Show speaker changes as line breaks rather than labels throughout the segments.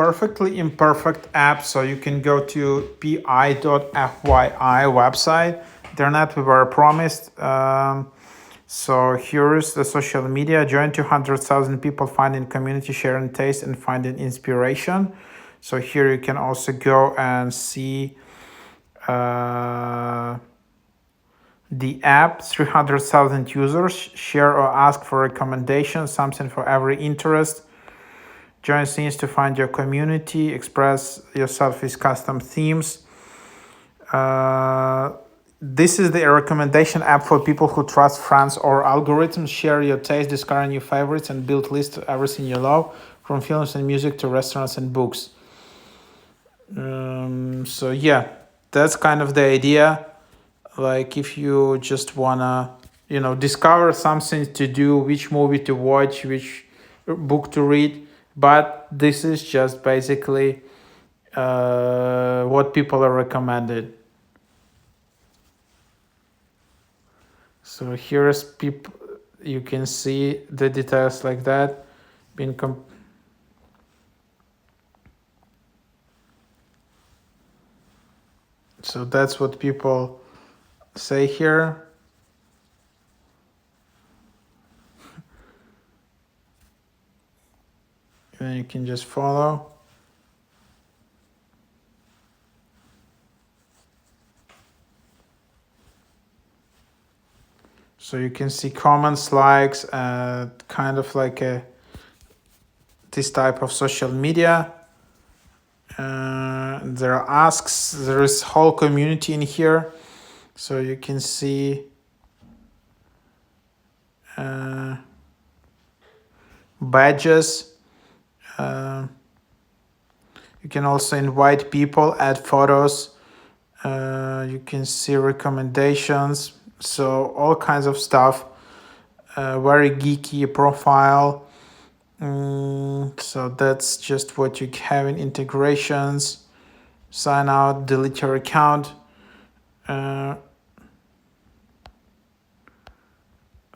perfectly imperfect app. So you can go to pi.fyi website. They're not we were promised. So here is the social media. Join 200,000 people finding community, sharing taste, and finding inspiration. So here you can also go and see the app. 300,000 users share or ask for recommendations, something for every interest. Join scenes to find your community. Express yourself with custom themes. This is the recommendation app for people who trust friends or algorithms. Share your taste, discover new favorites, and build lists of everything you love, from films and music to restaurants and books. So yeah, that's kind of the idea. Like if you just wanna, discover something to do, which movie to watch, which book to read. But this is just basically what people are recommended. So here's people. You can see the details like that being so that's what people say here. And you can just follow. So you can see comments, likes, kind of like this type of social media. There are asks. There is whole community in here, so you can see badges. You can also invite people, add photos. You can see recommendations. So all kinds of stuff. Very geeky profile. So that's just what you have in integrations. Sign out, delete your account.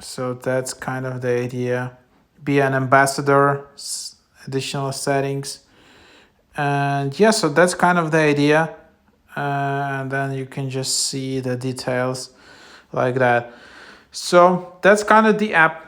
So that's kind of the idea. Be an ambassador, additional settings. And yeah, so that's kind of the idea. And then you can just see the details like that. So that's kind of the app.